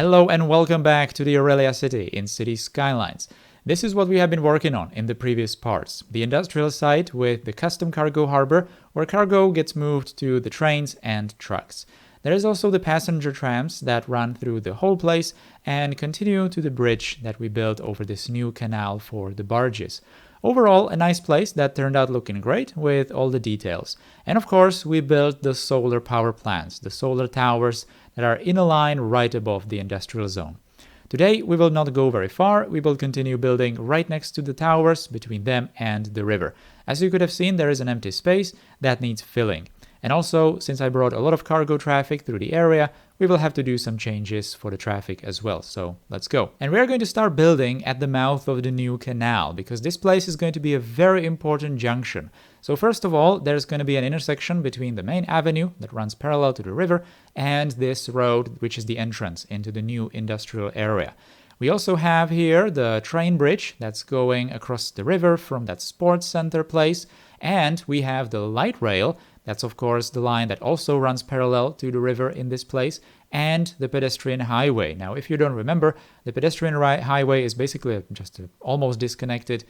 Hello and welcome back to the Aurelia city in City Skylines. This is what we have been working on in the previous parts. The industrial site with the custom cargo harbor where cargo gets moved to the trains and trucks. There is also the passenger trams that run through the whole place and continue to the bridge that we built over this new canal for the barges. Overall, a nice place that turned out looking great with all the details. And of course, we built the solar power plants, the solar towers that are in a line right above the industrial zone. Today, we will not go very far. We will continue building right next to the towers, between them and the river. As you could have seen, there is an empty space that needs filling. And also, since I brought a lot of cargo traffic through the area, we will have to do some changes for the traffic as well. So let's go. And we are going to start building at the mouth of the new canal because this place is going to be a very important junction. So first of all, there's going to be an intersection between the main avenue that runs parallel to the river and this road, which is the entrance into the new industrial area. We also have here the train bridge that's going across the river from that sports center place. And we have the light rail. That's, of course, the line that also runs parallel to the river in this place, and the pedestrian highway. Now, if you don't remember, the pedestrian highway is basically just an almost disconnected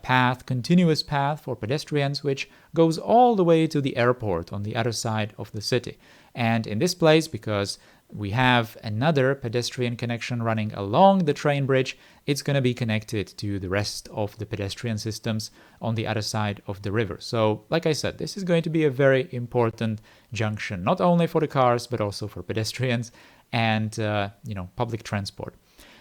path, continuous path for pedestrians, which goes all the way to the airport on the other side of the city. And in this place, because we have another pedestrian connection running along the train bridge, it's going to be connected to the rest of the pedestrian systems on the other side of the river. So, like I said, this is going to be a very important junction, not only for the cars, but also for pedestrians and, public transport.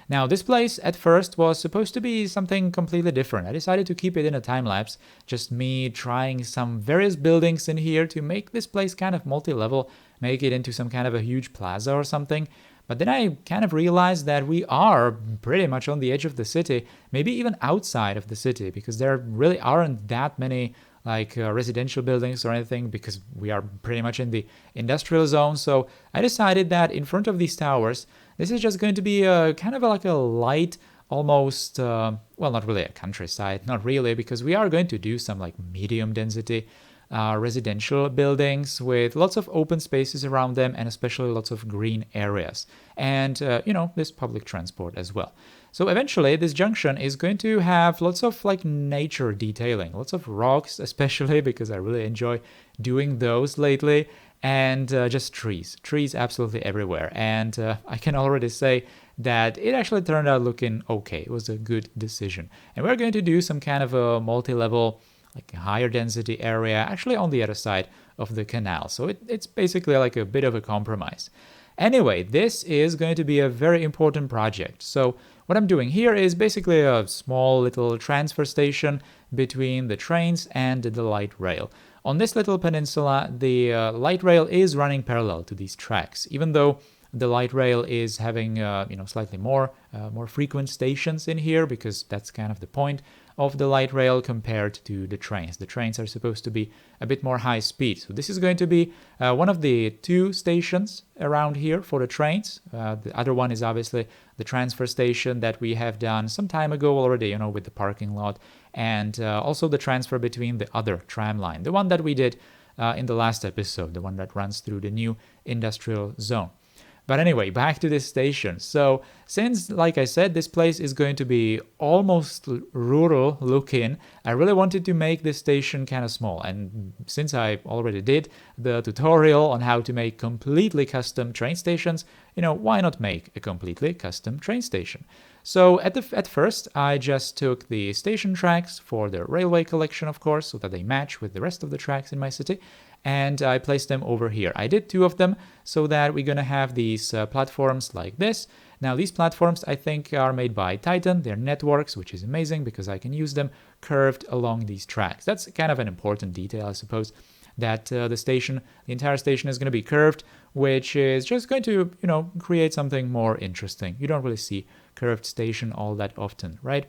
Now, this place at first was supposed to be something completely different. I decided to keep it in a time-lapse, just me trying some various buildings in here to make this place kind of multi-level, make it into some kind of a huge plaza or something. But then I kind of realized that we are pretty much on the edge of the city, maybe even outside of the city, because there really aren't that many residential buildings or anything, because we are pretty much in the industrial zone. So I decided that in front of these towers, this is just going to be a kind of like a light, almost, not really a countryside, not really, because we are going to do some like medium density residential buildings with lots of open spaces around them and especially lots of green areas and, this public transport as well. So eventually this junction is going to have lots of like nature detailing, lots of rocks, especially because I really enjoy doing those lately, and just trees absolutely everywhere. And I can already say that it actually turned out looking okay. It was a good decision. And we're going to do some kind of a multi-level, like a higher density area actually on the other side of the canal. So it's basically like a bit of a compromise. Anyway, this is going to be a very important project. So what I'm doing here is basically a small little transfer station between the trains and the light rail. On this little peninsula, the light rail is running parallel to these tracks, even though the light rail is having slightly more frequent stations in here, because that's kind of the point of the light rail compared to the trains. The trains are supposed to be a bit more high speed. So this is going to be one of the two stations around here for the trains. The other one is obviously the transfer station that we have done some time ago already, with the parking lot, and also the transfer between the other tram line, the one that we did in the last episode, the one that runs through the new industrial zone. But anyway, back to this station. So since, like I said, this place is going to be almost rural looking, I really wanted to make this station kind of small. And since I already did the tutorial on how to make completely custom train stations, why not make a completely custom train station? So at first, I just took the station tracks for the railway collection, of course, so that they match with the rest of the tracks in my city, and I placed them over here. I did 2 of them so that we're going to have these platforms like this. Now, these platforms, I think, are made by Titan. They're networks, which is amazing because I can use them curved along these tracks. That's kind of an important detail, I suppose, that the entire station is going to be curved, which is just going to, create something more interesting. You don't really see curved station all that often, right?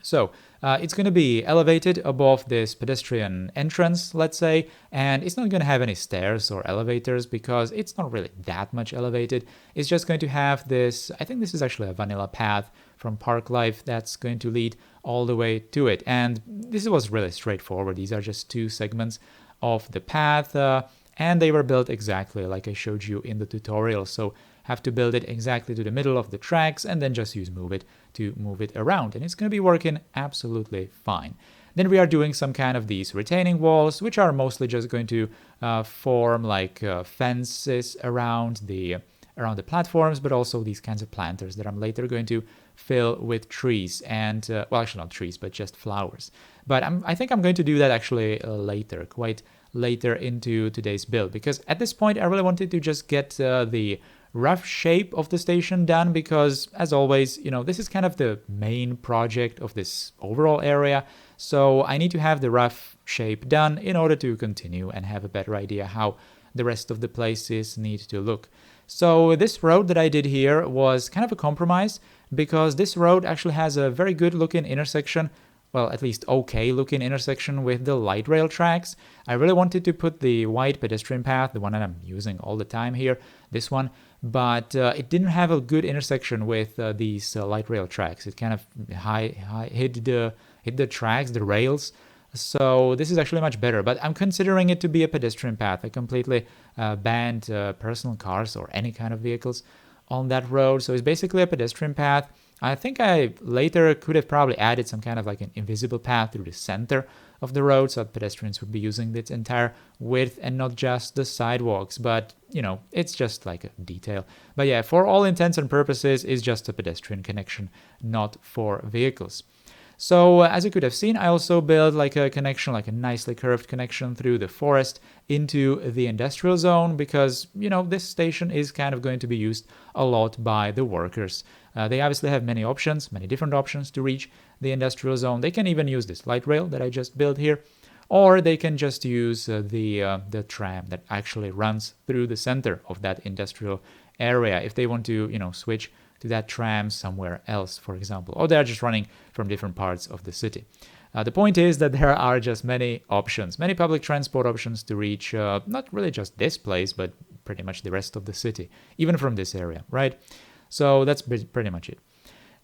So it's going to be elevated above this pedestrian entrance, let's say, and it's not going to have any stairs or elevators because it's not really that much elevated. It's just going to have this, I think this is actually a vanilla path from Park Life that's going to lead all the way to it. And this was really straightforward. These are just 2 segments of the path, and they were built exactly like I showed you in the tutorial. So have to build it exactly to the middle of the tracks and then just use move it to move it around. And it's going to be working absolutely fine. Then we are doing some kind of these retaining walls, which are mostly just going to form like fences around the platforms, but also these kinds of planters that I'm later going to fill with trees and, well, actually not trees, but just flowers. But I think I'm going to do that actually later, quite later into today's build, because at this point I really wanted to just get the rough shape of the station done, because as always, this is kind of the main project of this overall area. So I need to have the rough shape done in order to continue and have a better idea how the rest of the places need to look. So this road that I did here was kind of a compromise, because this road actually has a very good looking intersection, well, at least okay looking intersection with the light rail tracks. I really wanted to put the wide pedestrian path, the one that I'm using all the time here, this one, but it didn't have a good intersection with these light rail tracks. It kind of hit the tracks, the rails. So this is actually much better, but I'm considering it to be a pedestrian path. I completely banned personal cars or any kind of vehicles on that road. So it's basically a pedestrian path. I think I later could have probably added some kind of like an invisible path through the center of the road so that pedestrians would be using its entire width and not just the sidewalks. But, it's just like a detail. But yeah, for all intents and purposes, it's just a pedestrian connection, not for vehicles. So as you could have seen, I also built like a connection, like a nicely curved connection through the forest into the industrial zone, because, this station is kind of going to be used a lot by the workers. They obviously have many options, many different options to reach the industrial zone. They can even use this light rail that I just built here, or they can just use the tram that actually runs through the center of that industrial area if they want to, switch to that tram somewhere else, for example, or they're just running from different parts of the city. The point is that there are just many options, many public transport options to reach not really just this place, but pretty much the rest of the city, even from this area, right? So that's pretty much it.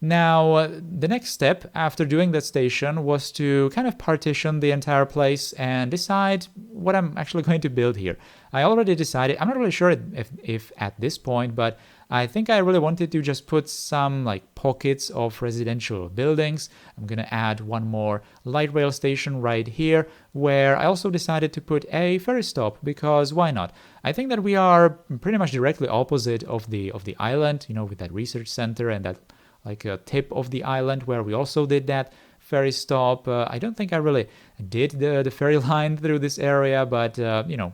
Now, the next step after doing that station was to kind of partition the entire place and decide what I'm actually going to build here. I already decided, I'm not really sure if at this point, but I think I really wanted to just put some like pockets of residential buildings. I'm going to add one more light rail station right here, where I also decided to put a ferry stop, because why not? I think that we are pretty much directly opposite of the island, with that research center and that like a tip of the island where we also did that ferry stop. I don't think I really did the ferry line through this area, but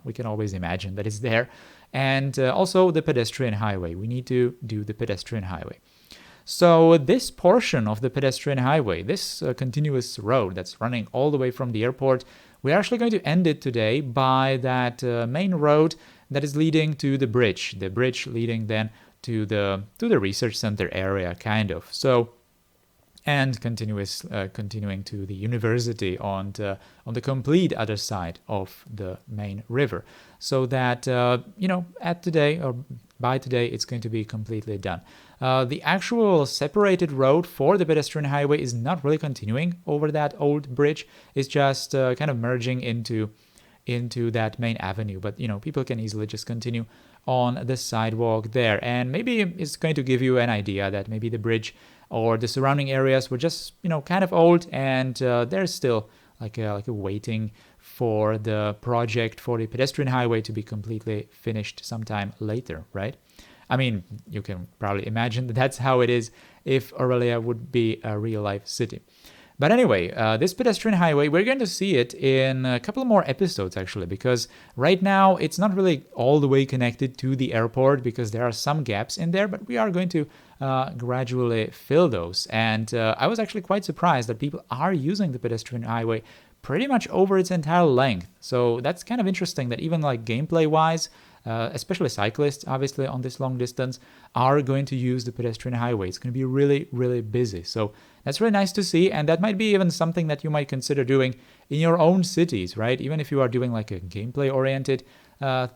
we can always imagine that it's there. And also the pedestrian highway. We need to do the pedestrian highway. So this portion of the pedestrian highway, this continuous road that's running all the way from the airport, we're actually going to end it today by that main road that is leading to the bridge leading then to the research center area, kind of. So, and continuing to the university on the complete other side of the main river, so that at today or by today it's going to be completely done. The actual separated road for the pedestrian highway is not really continuing over that old bridge. It's just kind of merging into that main avenue, but people can easily just continue on the sidewalk there, and maybe it's going to give you an idea that maybe the bridge or the surrounding areas were just kind of old, and there's still like a waiting for the project for the pedestrian highway to be completely finished sometime later, right? I mean, you can probably imagine that that's how it is if Aurelia would be a real life city. But anyway, this pedestrian highway, we're going to see it in a couple more episodes, actually, because right now it's not really all the way connected to the airport, because there are some gaps in there, but we are going to gradually fill those. And I was actually quite surprised that people are using the pedestrian highway pretty much over its entire length. So that's kind of interesting that even like gameplay-wise, especially cyclists, obviously, on this long distance, are going to use the pedestrian highway. It's going to be really, really busy. So that's really nice to see, and that might be even something that you might consider doing in your own cities, right? Even if you are doing like a gameplay-oriented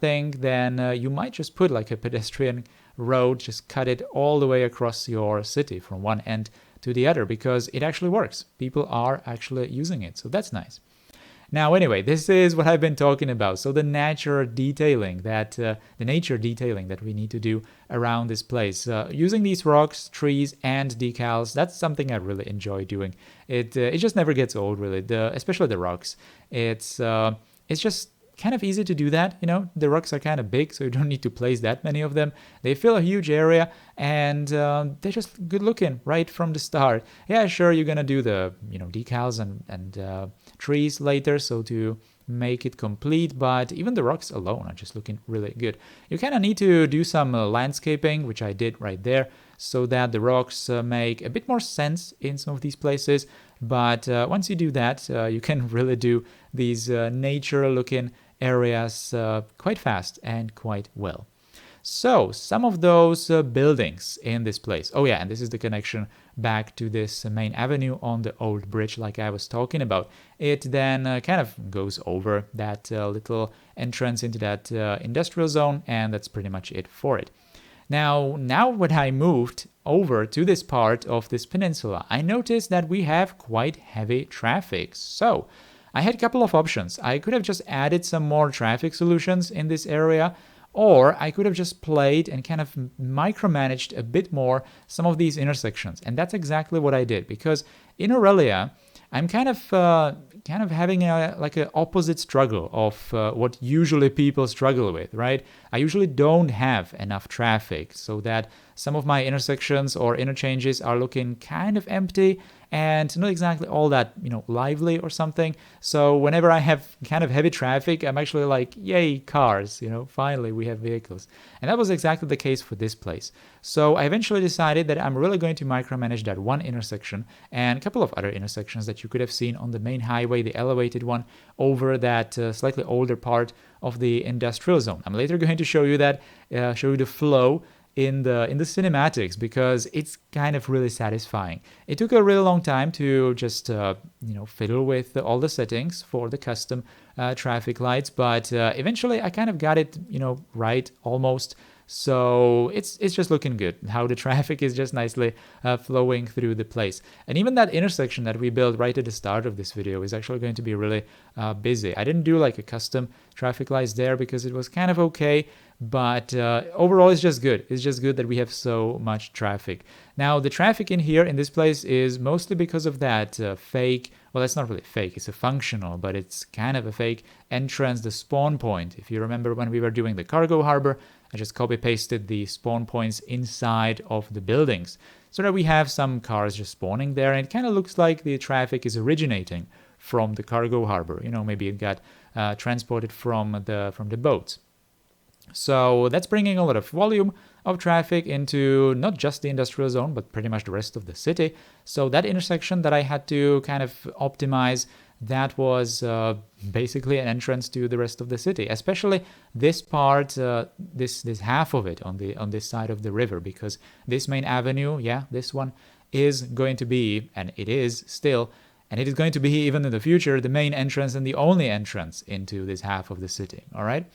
thing, then you might just put like a pedestrian road, just cut it all the way across your city from one end to the other, because it actually works. People are actually using it, so that's nice. Now, anyway, this is what I've been talking about. So the nature detailing that we need to do around this place, using these rocks, trees, and decals. That's something I really enjoy doing. It just never gets old, really. Especially the rocks. It's just kind of easy to do that. The rocks are kind of big, so you don't need to place that many of them. They fill a huge area, and they're just good looking right from the start. Yeah, sure, you're gonna do the decals and trees later, so to make it complete, but even the rocks alone are just looking really good. You kind of need to do some landscaping, which I did right there, so that the rocks make a bit more sense in some of these places. But once you do that, you can really do these nature looking areas quite fast and quite well. So some of those buildings in this place. Oh yeah, and this is the connection back to this main avenue on the old bridge like I was talking about. It then kind of goes over that little entrance into that industrial zone, and that's pretty much it for it. Now when I moved over to this part of this peninsula, I noticed that we have quite heavy traffic. So I had a couple of options. I could have just added some more traffic solutions in this area, or I could have just played and kind of micromanaged a bit more some of these intersections. And that's exactly what I did, because in Aurelia, I'm kind of having an opposite struggle of what usually people struggle with, right? I usually don't have enough traffic, so that some of my intersections or interchanges are looking kind of empty and not exactly all that, lively or something. So whenever I have kind of heavy traffic, I'm actually like, yay, cars, finally we have vehicles. And that was exactly the case for this place. So I eventually decided that I'm really going to micromanage that one intersection and a couple of other intersections that you could have seen on the main highway, the elevated one, over that slightly older part of the industrial zone. I'm later going to show you that, show you the flow in the cinematics, because it's kind of really satisfying. It took a really long time to just fiddle with all the settings for the custom traffic lights, but eventually I kind of got it right almost. So it's just looking good, how the traffic is just nicely flowing through the place. And even that intersection that we built right at the start of this video is actually going to be really busy. I didn't do like a custom traffic lights there because it was kind of okay, but overall it's just good. It's just good that we have so much traffic. Now the traffic in here in this place is mostly because of that fake, well, it's not really fake, it's a functional, but it's kind of a fake entrance, the spawn point. If you remember when we were doing the cargo harbor, I just copy-pasted the spawn points inside of the buildings so that we have some cars just spawning there, and it kind of looks like the traffic is originating from the cargo harbor. Maybe it got transported from the boats. So that's bringing a lot of volume of traffic into not just the industrial zone, but pretty much the rest of the city. So that intersection that I had to kind of optimize, that was basically an entrance to the rest of the city, especially this part, this half of it on this side of the river, because this main avenue, this one is going to be, and it is still, and it is going to be even in the future, the main entrance and the only entrance into this half of the city. All right.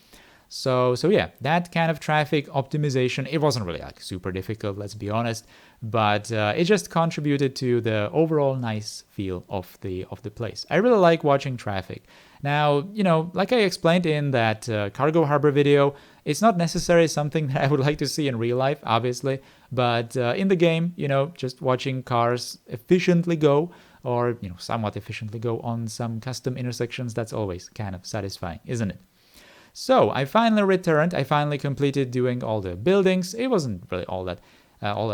So yeah, that kind of traffic optimization, it wasn't really like super difficult, let's be honest, but it just contributed to the overall nice feel of the place. I really like watching traffic. Now, like I explained in that cargo harbor video, it's not necessarily something that I would like to see in real life, obviously, but in the game, just watching cars efficiently go, or somewhat efficiently go on some custom intersections, that's always kind of satisfying, isn't it? So I finally returned. I finally completed doing all the buildings. It wasn't really all that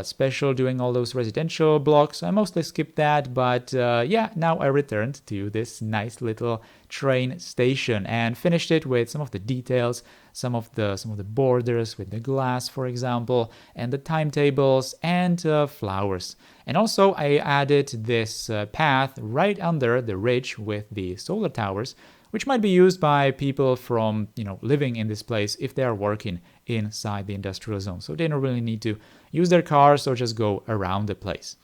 special doing all those residential blocks. I mostly skipped that, but now I returned to this nice little train station and finished it with some of the details, some of the borders with the glass, for example, and the timetables and flowers. And also I added this path right under the ridge with the solar towers, which might be used by people from, living in this place if they are working inside the industrial zone. So they don't really need to use their cars or just go around the place.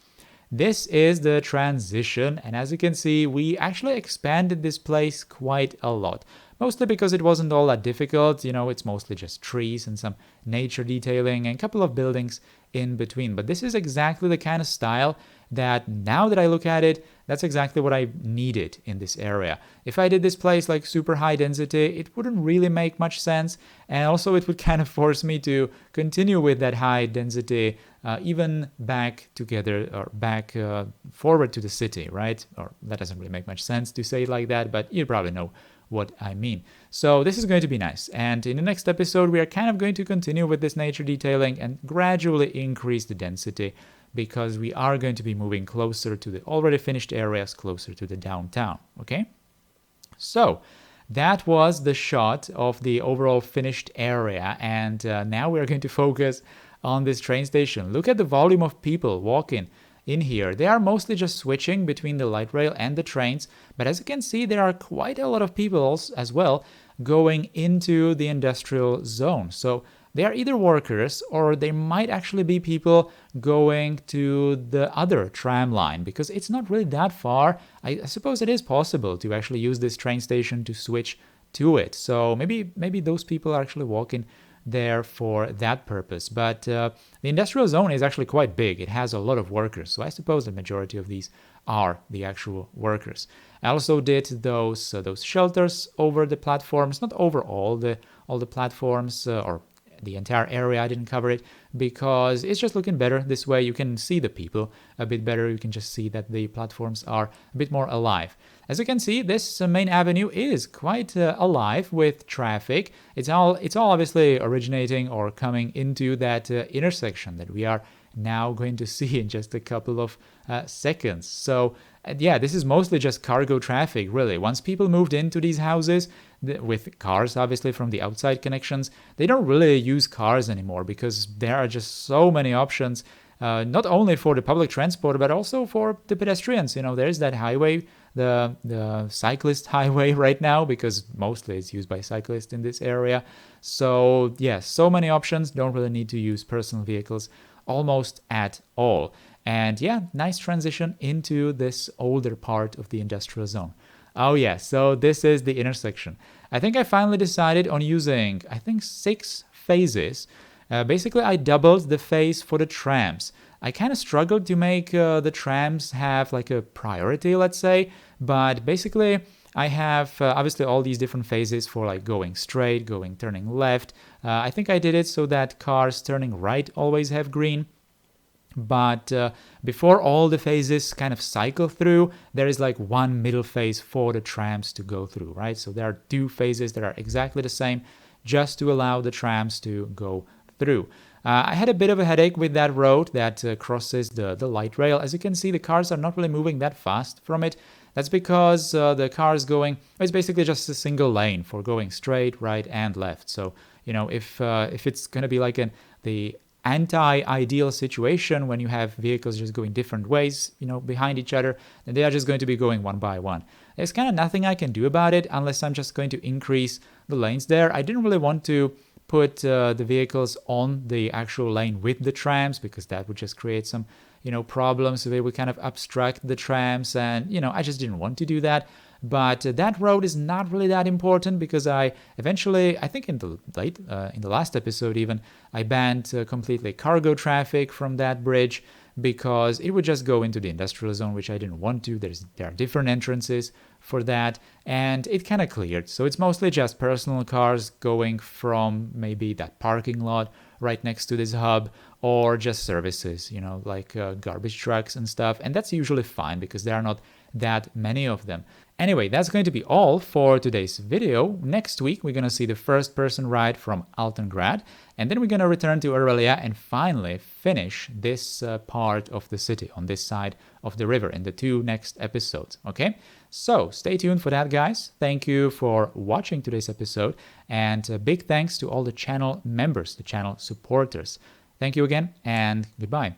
This is the transition, and as you can see, we actually expanded this place quite a lot. mostly because it wasn't all that difficult. It's mostly just trees and some nature detailing and a couple of buildings in between. But this is exactly the kind of style that, now that I look at it, that's exactly what I needed in this area. If I did this place like super high density, it wouldn't really make much sense, and also it would kind of force me to continue with that high density even back together, or back forward to the city, right? Or that doesn't really make much sense to say it like that, but you probably know what I mean. So this is going to be nice, and in the next episode we are kind of going to continue with this nature detailing and gradually increase the density, because we are going to be moving closer to the already finished areas, closer to the downtown, okay? So that was the shot of the overall finished area, and now we are going to focus on this train station. Look at the volume of people walking in here. They are mostly just switching between the light rail and the trains, but as you can see, there are quite a lot of people as well going into the industrial zone. So they are either workers, or they might actually be people going to the other tram line, because it's not really that far. I suppose it is possible to actually use this train station to switch to it. So maybe those people are actually walking there for that purpose. But the industrial zone is actually quite big. It has a lot of workers, so I suppose the majority of these are the actual workers. I also did those shelters over the platforms, not over all the platforms, or the entire area. I didn't cover it because it's just looking better this way. You can see the people a bit better. You can just see that the platforms are a bit more alive. As you can see, this main avenue is quite alive with traffic. It's all obviously originating or coming into that intersection that we are now going to see in just a couple of seconds. So yeah, this is mostly just cargo traffic, really. Once people moved into these houses with cars, obviously from the outside connections, they don't really use cars anymore, because there are just so many options, not only for the public transport, but also for the pedestrians. There's that highway, the cyclist highway right now, because mostly it's used by cyclists in this area. So yeah, so many options. Don't really need to use personal vehicles almost at all. And yeah, nice transition into this older part of the industrial zone. Oh yeah, so this is the intersection. I think I finally decided on using, 6 phases. Basically, I doubled the phase for the trams. I kind of struggled to make the trams have like a priority, let's say, but basically I have obviously all these different phases for like going straight, turning left. I think I did it so that cars turning right always have green. But before all the phases kind of cycle through, there is like one middle phase for the trams to go through, right? So there are 2 phases that are exactly the same, just to allow the trams to go through. I had a bit of a headache with that road that crosses the light rail. As you can see, the cars are not really moving that fast from it. That's because the cars going, it's basically just a single lane for going straight, right, and left. So, if it's going to be like the anti-ideal situation when you have vehicles just going different ways, behind each other, then they are just going to be going one by one. There's kind of nothing I can do about it unless I'm just going to increase the lanes there. I didn't really want to put the vehicles on the actual lane with the trams, because that would just create some, problems. So they would kind of obstruct the trams, and, I just didn't want to do that. But that road is not really that important, because I eventually, I think in the last episode even, I banned completely cargo traffic from that bridge, because it would just go into the industrial zone, which I didn't want to. There are different entrances for that, and it kind of cleared. So it's mostly just personal cars going from maybe that parking lot right next to this hub, or just services, like garbage trucks and stuff. And that's usually fine, because there are not that many of them. Anyway, that's going to be all for today's video. Next week, we're going to see the first-person ride from Altengrad, and then we're going to return to Aurelia and finally finish this part of the city on this side of the river in the 2 next episodes, okay? So stay tuned for that, guys. Thank you for watching today's episode, and a big thanks to all the channel members, the channel supporters. Thank you again, and goodbye.